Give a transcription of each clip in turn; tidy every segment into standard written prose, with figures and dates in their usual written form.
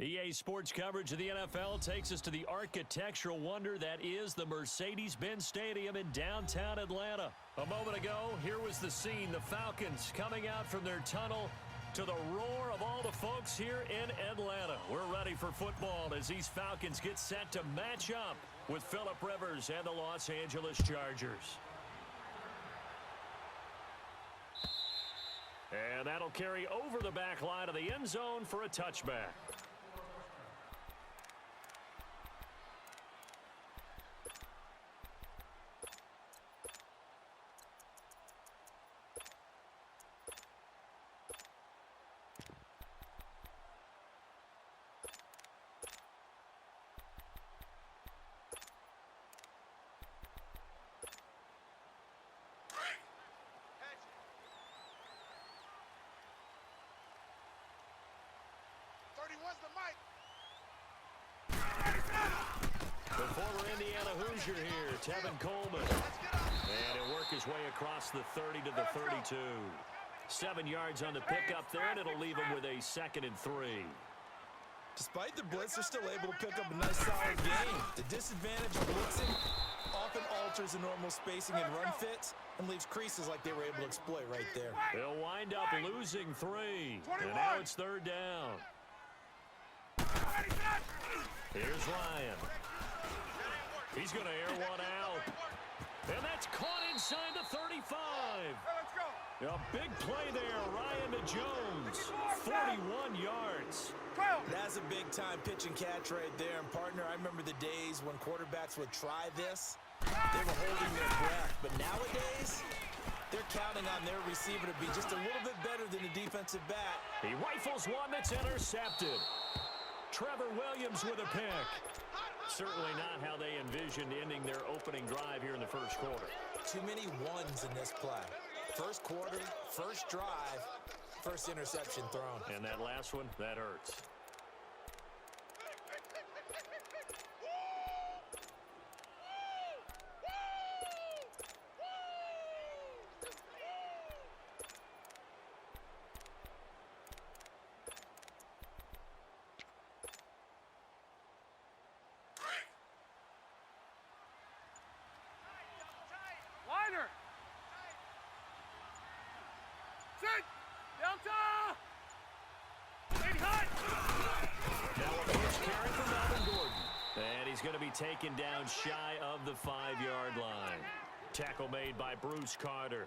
EA Sports coverage of the NFL takes us to the architectural wonder that is the Mercedes-Benz Stadium in downtown Atlanta. A moment ago, here was the scene. The Falcons coming out from their tunnel to the roar of all the folks here in Atlanta. We're ready for football as these Falcons get set to match up with Phillip Rivers and the Los Angeles Chargers. And that'll carry over the back line of the end zone for a touchback. The former Indiana Hoosier here, Tevin Coleman. And he'll work his way across the 30 to the 32. 7 yards on the pickup there, and it'll leave him with a 2nd and 3. Despite the blitz, they're still able to pick up a nice solid game. The disadvantage of blitzing often alters the normal spacing and run fits and leaves creases like they were able to exploit right there. They'll wind up losing 3. And now it's 3rd down. Here's Ryan. He's going to air one out. And that's caught inside the 35. A big play there, Ryan to Jones. 41 yards. That's a big-time pitch and catch right there. And, partner, I remember the days when quarterbacks would try this. They were holding their breath. But nowadays, they're counting on their receiver to be just a little bit better than the defensive back. He rifles one that's intercepted. Trevor Williams with a pick. Certainly not how they envisioned ending their opening drive here in the first quarter. Too many ones in this play. First quarter, first drive, first interception thrown. And that last one, that hurts. Going to be taken down shy of the 5-yard line. Tackle made by Bruce Carter.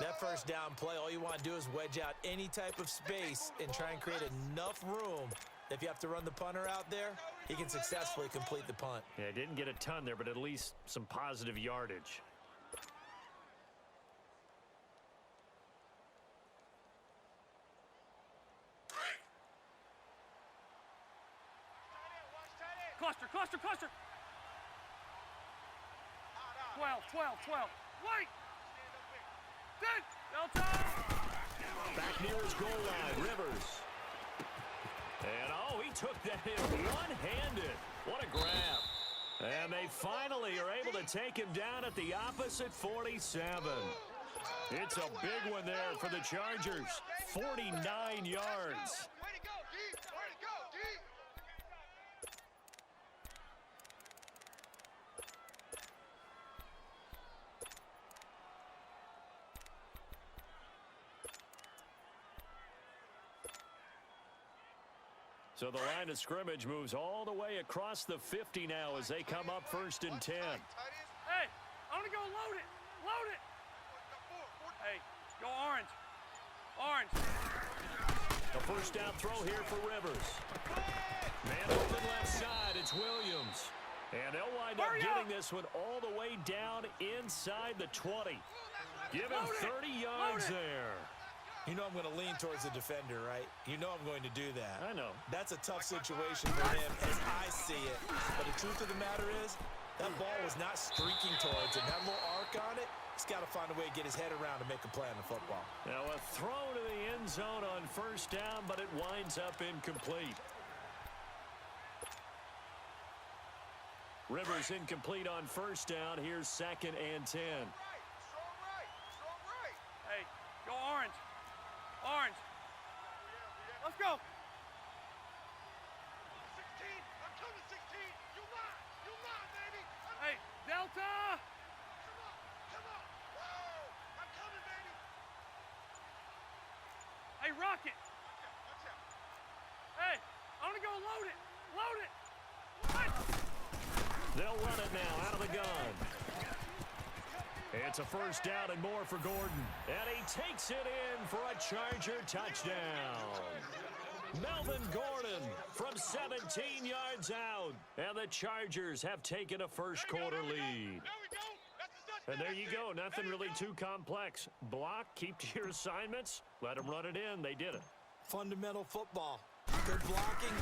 That first down play, all you want to do is wedge out any type of space and try and create enough room. If you have to run the punter out there, he can successfully complete the punt. Yeah, didn't get a ton there, but at least some positive yardage. Cluster. 12. Wait! Delta! Back near his goal line, Rivers. And, he took that in one-handed. What a grab. And they finally are able to take him down at the opposite 47. It's a big one there for the Chargers. 49 yards. So the line of scrimmage moves all the way across the 50 now as they come up 1st and 10. Hey, I want to go load it. Hey, go orange. A first down throw here for Rivers. Man open left side, it's Williams. And they'll wind up getting this one all the way down inside the 20. Give him 30 yards there. You know I'm going to lean towards the defender, right? You know I'm going to do that. I know. That's a tough situation for him as I see it. But the truth of the matter is, that ball was not streaking towards him. That little arc on it, he's got to find a way to get his head around to make a play on the football. Now a throw to the end zone on first down, but it winds up incomplete. Rivers incomplete on first down. Here's 2nd and 10. Hey, go orange. Let's go. Hey, Rocket. Hey, I want to go load it. Load it. What? They'll run it now out of the gun. It's a first down and more for Gordon. And he takes it in for a Charger touchdown. Melvin Gordon from 17 yards out. And the Chargers have taken a first quarter lead. And there you go. Nothing really too complex. Block, keep to your assignments, let them run it in. They did it. Fundamental football. Good blocking.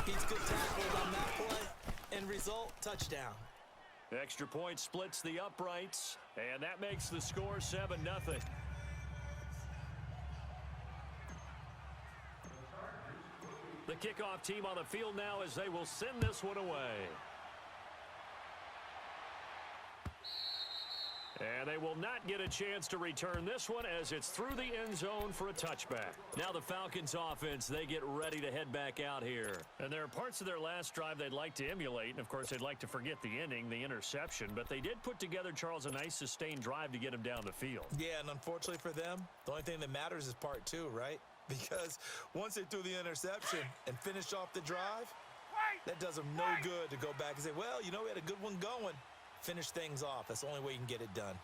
He's good tackles on that play. End result, touchdown. Extra point splits the uprights, and that makes the score 7-0. The kickoff team on the field now as they will send this one away. And they will not get a chance to return this one as it's through the end zone for a touchback. Now the Falcons offense, they get ready to head back out here. And there are parts of their last drive they'd like to emulate. And, of course, they'd like to forget the ending, the interception. But they did put together, Charles, a nice sustained drive to get him down the field. Yeah, and unfortunately for them, the only thing that matters is part two, right? Because once they threw the interception and finished off the drive, that does them no good to go back and say, well, you know, we had a good one going. Finish things off. That's the only way you can get it done.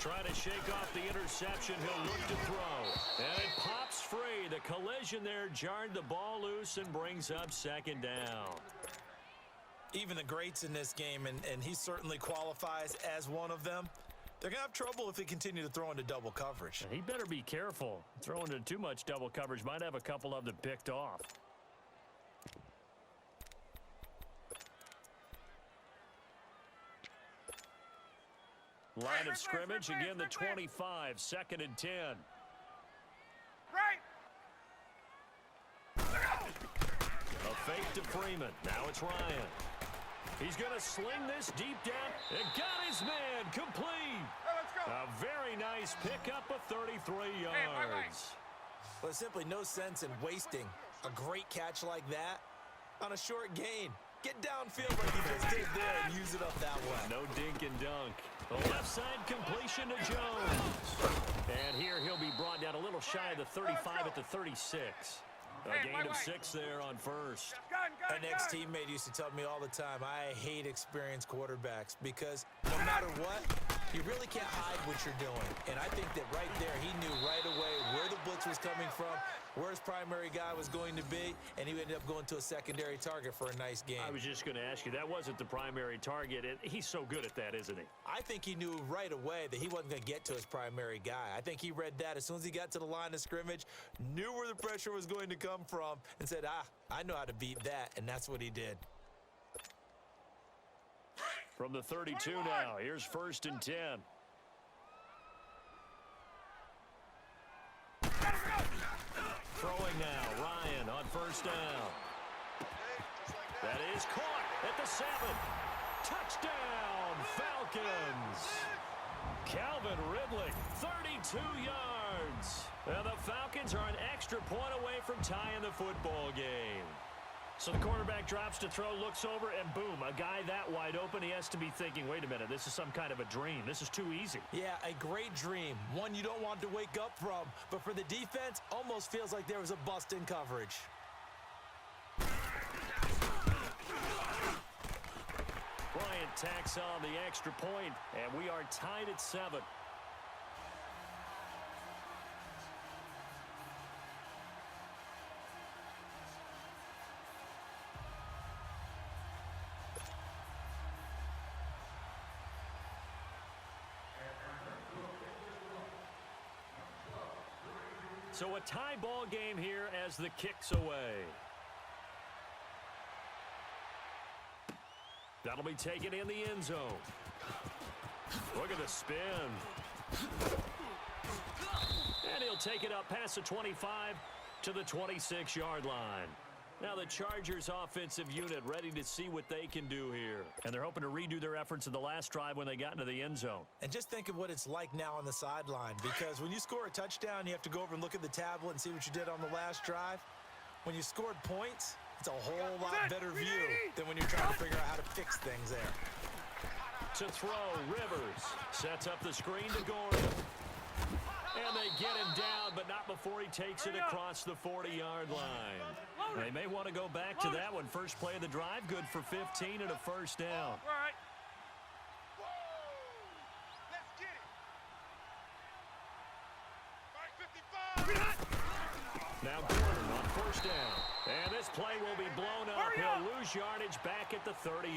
Trying to shake off the interception. He'll look to throw. And it pops free. The collision there jarred the ball loose and brings up second down. Even the greats in this game, and he certainly qualifies as one of them, they're going to have trouble if they continue to throw into double coverage. And he better be careful. Throwing into too much double coverage might have a couple of them picked off. Line of scrimmage, again the 25, 2nd and 10. Right. A fake to Freeman. Now it's Ryan. He's going to sling this deep down. And got his man complete. Hey, let's go. A very nice pickup of 33 yards. Hey, bye-bye. Well, there's simply no sense in wasting a great catch like that on a short gain. Get downfield like he just did there and use it up that way. No dink and dunk. The left side completion to Jones. And here he'll be brought down a little shy of the 35 at the 36. A gain of 6 there on first. An ex-teammate used to tell me all the time, I hate experienced quarterbacks because no matter what, you really can't hide what you're doing. And I think that right there, he knew right away where the blitz was coming from, where his primary guy was going to be, and he ended up going to a secondary target for a nice game. I was just going to ask you, that wasn't the primary target. He's so good at that, isn't he? I think he knew right away that he wasn't going to get to his primary guy. I think he read that as soon as he got to the line of scrimmage, knew where the pressure was going to come from, and said, I know how to beat that, and that's what he did. From the 32 now, here's 1st and 10. Throwing now, Ryan on 1st down. That is caught at the 7. Touchdown, Falcons. Calvin Ridley, 32 yards. And the Falcons are an extra point away from tying the football game. So the quarterback drops to throw, looks over, and boom, a guy that wide open, he has to be thinking, wait a minute, this is some kind of a dream. This is too easy. Yeah, a great dream. One you don't want to wake up from. But for the defense, almost feels like there was a bust in coverage. Bryant tacks on the extra point, and we are tied at 7. So a tie ball game here as the kick's away. That'll be taken in the end zone. Look at the spin. And he'll take it up past the 25 to the 26-yard line. Now the Chargers offensive unit ready to see what they can do here. And they're hoping to redo their efforts in the last drive when they got into the end zone. And just think of what it's like now on the sideline, because when you score a touchdown, you have to go over and look at the tablet and see what you did on the last drive. When you scored points, it's a whole lot better view than when you're trying to figure out how to fix things there. To throw, Rivers sets up the screen to Gordon. And they get him down, but not before he takes it across the 40-yard line. They may want to go back to that one. First play of the drive, good for 15 and a first down. All right. Now Gordon on first down. And this play will be blown up. He'll lose yardage back at the 38.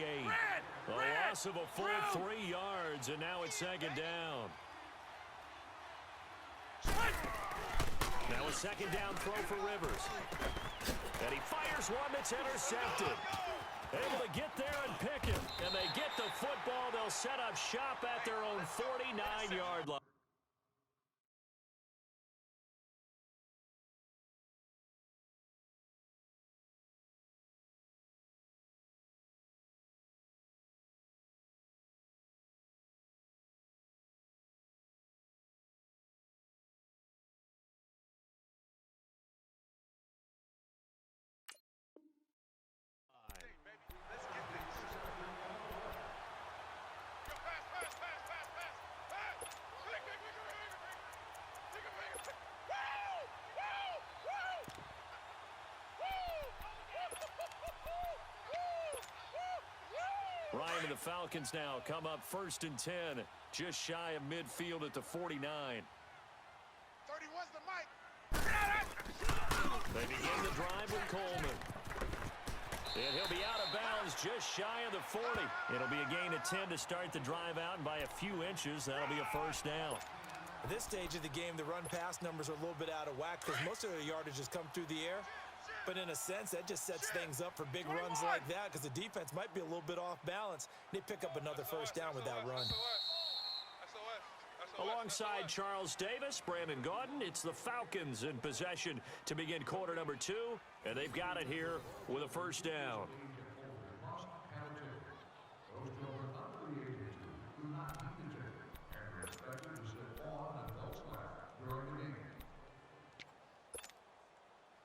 A loss of a full 3 yards, and now it's second down. Now a second down throw for Rivers. And he fires one that's intercepted. Able to get there and pick it. And they get the football. They'll set up shop at their own 49-yard line. Ryan and the Falcons now come up 1st and 10, just shy of midfield at the 49. 31's the mic. They begin the drive with Coleman. And he'll be out of bounds just shy of the 40. It'll be a gain of 10 to start the drive out, and by a few inches, that'll be a first down. At this stage of the game, the run-pass numbers are a little bit out of whack because most of their yardage has come through the air. But in a sense, that just sets things up for big runs like that because the defense might be a little bit off balance. They pick up another first down with that run. Alongside Charles Davis, Brandon Gaudin, it's the Falcons in possession to begin quarter number 2, and they've got it here with a first down.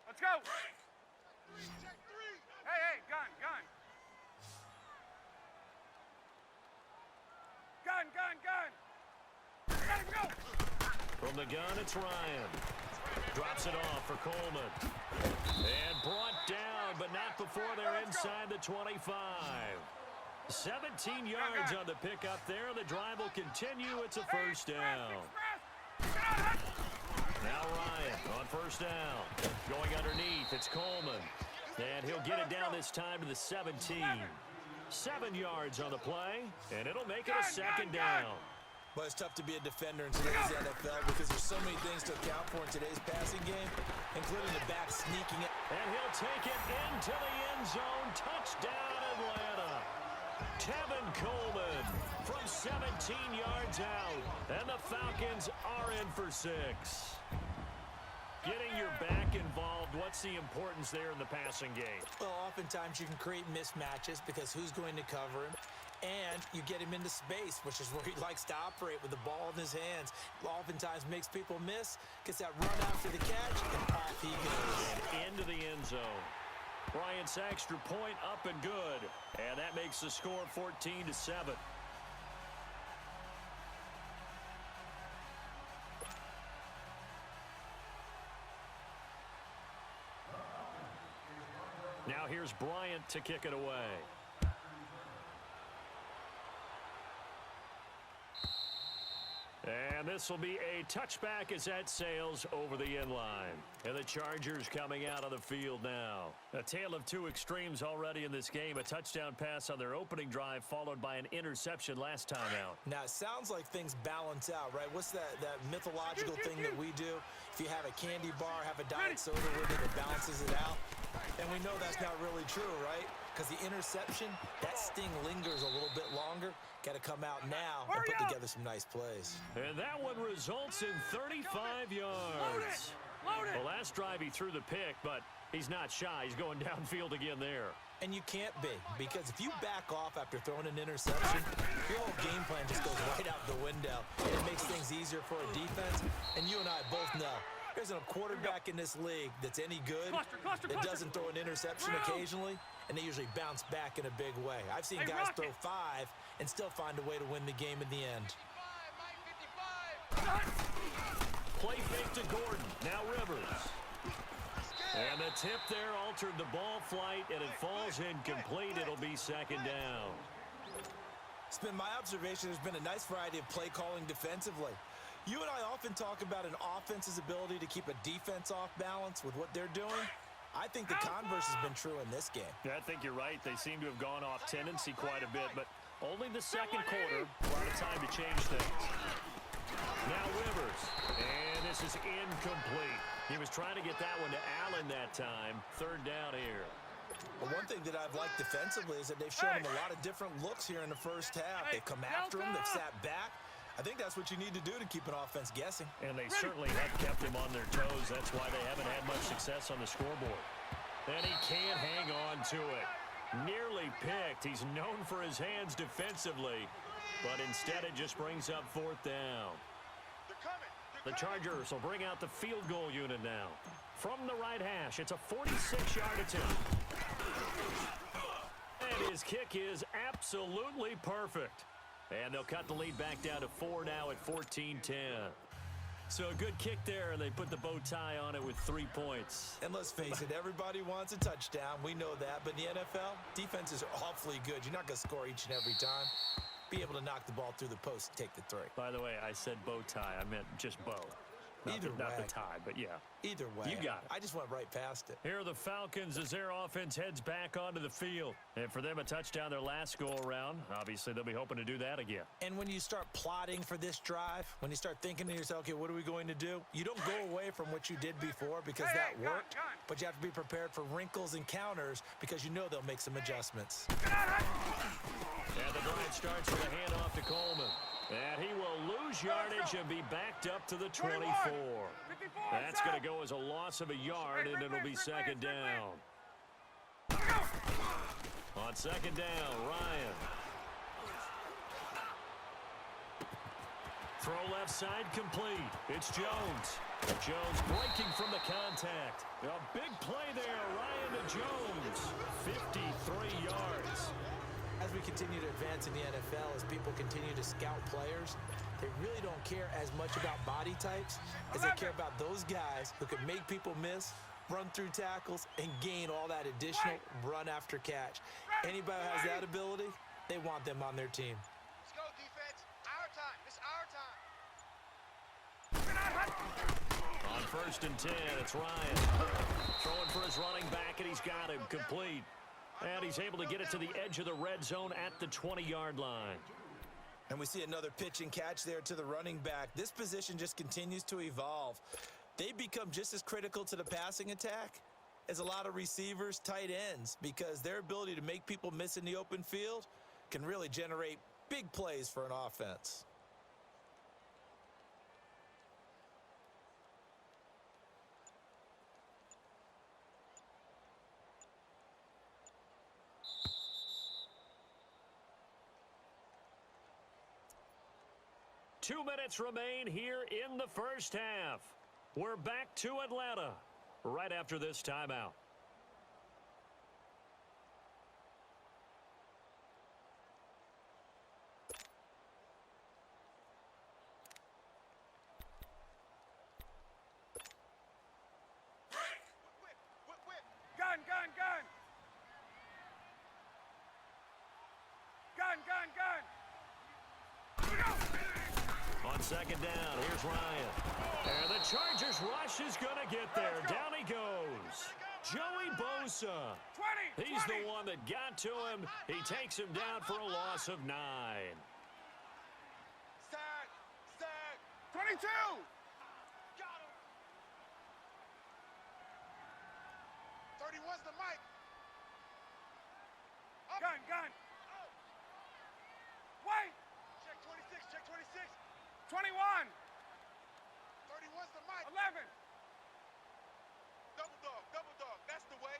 Let's go. Hey, gun. Let him go. From the gun, it's Ryan. Drops it off for Coleman. And brought down, but not before they're inside the 25. 17 yards on the pickup there. The drive will continue. It's a first down. Now Ryan on first down. Going underneath, it's Coleman. And he'll get it down this time to the 17. 7 yards on the play, and it'll make it a second down. But it's tough to be a defender in today's NFL because there's so many things to account for in today's passing game, including the back sneaking it. And he'll take it into the end zone. Touchdown, Atlanta. Tevin Coleman from 17 yards out. And the Falcons are in for 6. Getting your back involved, what's the importance there in the passing game? Well, oftentimes you can create mismatches because who's going to cover him? And you get him into space, which is where he likes to operate with the ball in his hands. Oftentimes makes people miss, gets that run after the catch, and off he goes. And into the end zone. Bryant's extra point up and good. And that makes the score 14-7. Now here's Bryant to kick it away. And this will be a touchback as that sails over the end line. And the Chargers coming out on the field now. A tale of two extremes already in this game. A touchdown pass on their opening drive followed by an interception last time out. Now, it sounds like things balance out, right? What's that mythological thing that we do? If you have a candy bar, have a diet soda with it, it balances it out. And we know that's not really true, right? Because the interception, that sting lingers a little bit longer. Got to come out now and put together some nice plays. And that one results in 35 yards. Well, last drive he threw the pick, but he's not shy. He's going downfield again there. And you can't be, because if you back off after throwing an interception, your whole game plan just goes right out the window. And it makes things easier for a defense. And you and I both know there's a quarterback in this league that's any good that doesn't throw an interception occasionally, and they usually bounce back in a big way. I've seen guys throw 5 and still find a way to win the game in the end. Play fake to Gordon. Now Rivers. And the tip there altered the ball flight, and it falls incomplete. It'll be second down. It's been my observation there's been a nice variety of play calling defensively. You and I often talk about an offense's ability to keep a defense off balance with what they're doing. I think the converse has been true in this game. Yeah, I think you're right. They seem to have gone off tendency quite a bit, but only the second quarter. A lot of time to change things. Now Rivers, and this is incomplete. He was trying to get that one to Allen that time. Third down here. Well, one thing that I've liked defensively is that they've shown him a lot of different looks here in the first half. They've come after him. They've sat back. I think that's what you need to do to keep an offense guessing. And they certainly have kept him on their toes. That's why they haven't had much success on the scoreboard. And he can't hang on to it. Nearly picked. He's known for his hands defensively, but instead it just brings up fourth down. The Chargers will bring out the field goal unit now. From the right hash, it's a 46-yard attempt. And his kick is absolutely perfect. And they'll cut the lead back down to 4 now at 14-10. So a good kick there, and they put the bow tie on it with 3 points. And let's face it, everybody wants a touchdown. We know that. But in the NFL, defenses are awfully good. You're not going to score each and every time. Be able to knock the ball through the post and take the three. By the way, I said bow tie. I meant just bow. Not the tie, but yeah. Either way. You got it. I just went right past it. Here are the Falcons as their offense heads back onto the field. And for them, a touchdown their last go-around. Obviously, they'll be hoping to do that again. And when you start plotting for this drive, when you start thinking to yourself, okay, what are we going to do? You don't go away from what you did before because that worked. But you have to be prepared for wrinkles and counters because you know they'll make some adjustments. And the drive starts with a handoff to Coleman. And he will lose yardage and be backed up to the 24. That's going to go as a loss of a yard, and it'll be second down. On second down, Ryan. Throw left side complete. It's Jones. Jones breaking from the contact. A big play there, Ryan to Jones. 53 yards. As we continue to advance in the NFL, as people continue to scout players, they really don't care as much about body types as they care about those guys who can make people miss, run through tackles, and gain all that additional run after catch. Anybody who has that ability, they want them on their team. Let's go, defense. Our time. It's our time. On 1st and 10, it's Ryan. Throwing for his running back, and he's got him complete. And he's able to get it to the edge of the red zone at the 20-yard line. And we see another pitch and catch there to the running back. This position just continues to evolve. They become just as critical to the passing attack as a lot of receivers, tight ends, because their ability to make people miss in the open field can really generate big plays for an offense. Two minutes remain here in the first half. We're back to Atlanta right after this timeout. Gun, gun, gun. Gun, gun, gun. On second down, here's Ryan. And the Chargers rush is going to get there. Down he goes. Joey Bosa. 20. He's the one that got to him. He takes him down for a loss of 9. Sack. Sack. 22. Got him. 31's the mic. Gun, gun. Wait. Check 26. Check 26. 21. 31's the mic. 11. Double dog. Double dog. That's the way.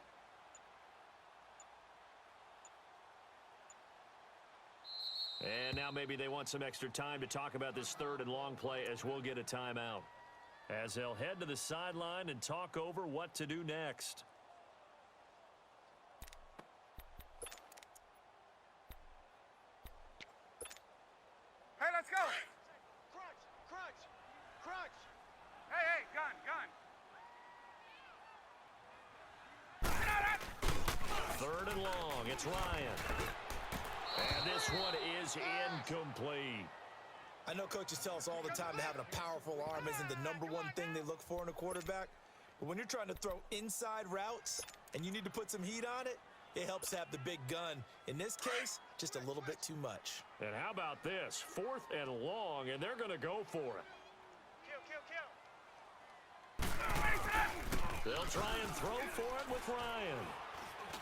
And now maybe they want some extra time to talk about this third and long play as we'll get a timeout. As they'll head to the sideline and talk over what to do next. Hey, let's go. Crunch. Crunch. and long. It's Ryan. And this one is incomplete. I know coaches tell us all the time that having a powerful arm isn't the #1 thing they look for in a quarterback. But when you're trying to throw inside routes and you need to put some heat on it, it helps to have the big gun. In this case, just a little bit too much. And how about this? 4th and long, and they're going to go for it. They'll try and throw for it with Ryan.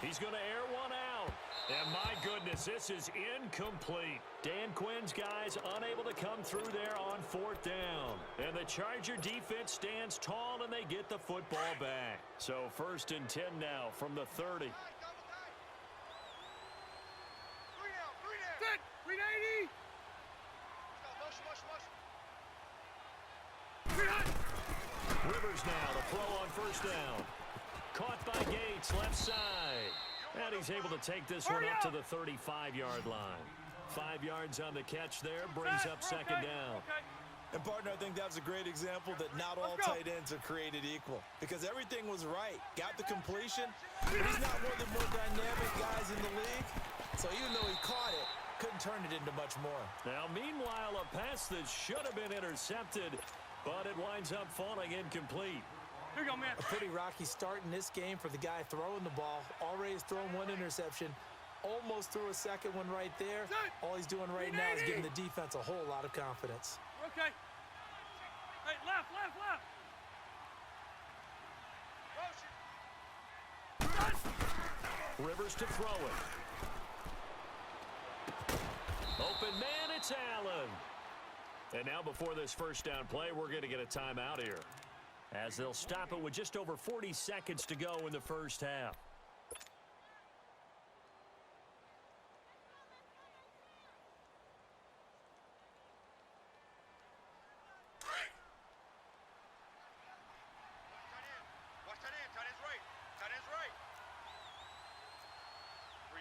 He's going to air one out. And my goodness, this is incomplete. Dan Quinn's guys unable to come through there on 4th down. And the Charger defense stands tall, and they get the football back. So 1st and 10 now from the 30. Set. Read 80. Rivers now to throw on 1st down. Caught by Gates, left side. And he's able to take this one up to the 35-yard line. 5 yards on the catch there, brings up 2nd down. Okay. And, partner, I think that was a great example that not all tight ends are created equal. Because everything was right. Got the completion, but he's not one of the more dynamic guys in the league. So even though he caught it, couldn't turn it into much more. Now, meanwhile, a pass that should have been intercepted, but it winds up falling incomplete. Here you go, man. A pretty rocky start in this game for the guy throwing the ball. Already has thrown 1 interception. Almost threw a 2nd one right there. All he's doing right now is giving the defense a whole lot of confidence. Okay. Hey, left. Rivers to throw it. Open man, it's Allen. And now before this 1st down play, we're going to get a timeout here, as they'll stop it with just over 40 seconds to go in the 1st half.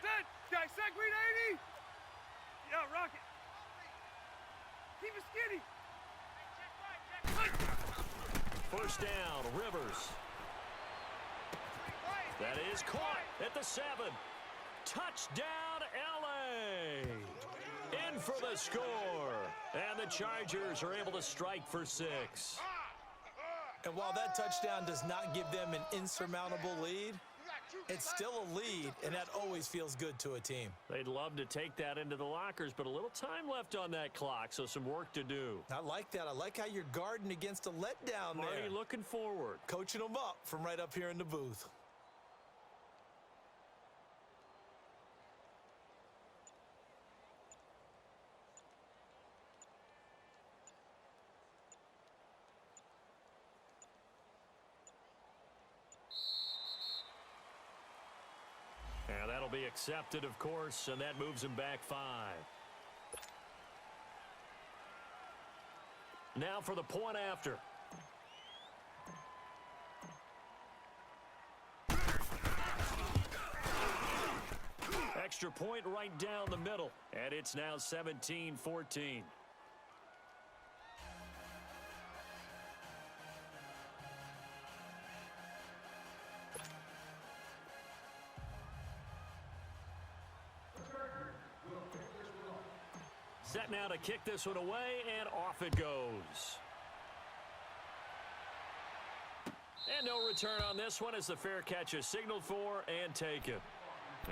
Set. Guy, set. Read 80. Yeah, Rocket. Keep it skinny. 1st down, Rivers. That is caught at the 7. Touchdown, L.A. In for the score. And the Chargers are able to strike for 6. And while that touchdown does not give them an insurmountable lead, it's still a lead, and that always feels good to a team. They'd love to take that into the lockers, but a little time left on that clock, so some work to do. I like that. I like how you're guarding against a letdown there. Marty looking forward. Coaching them up from right up here in the booth. And that'll be accepted, of course, and that moves him back 5. Now for the point after. Extra point right down the middle, and it's now 17-14. Set now to kick this one away, and off it goes. And no return on this one as the fair catch is signaled for and taken.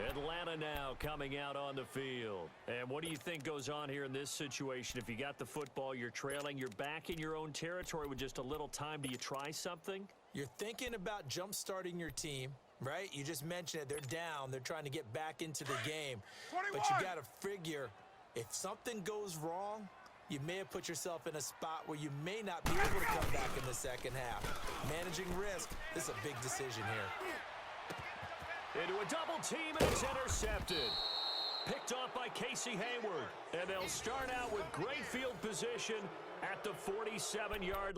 Atlanta now coming out on the field. And what do you think goes on here in this situation? If you got the football, you're trailing, you're back in your own territory with just a little time. Do you try something? You're thinking about jump-starting your team, right? You just mentioned it. They're down. They're trying to get back into the game. 21. But you got to figure, if something goes wrong, you may have put yourself in a spot where you may not be able to come back in the 2nd half. Managing risk, this is a big decision here. Into a double team, and it's intercepted. Picked off by Casey Hayward. And they'll start out with great field position at the 47-yard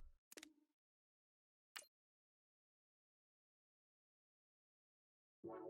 line.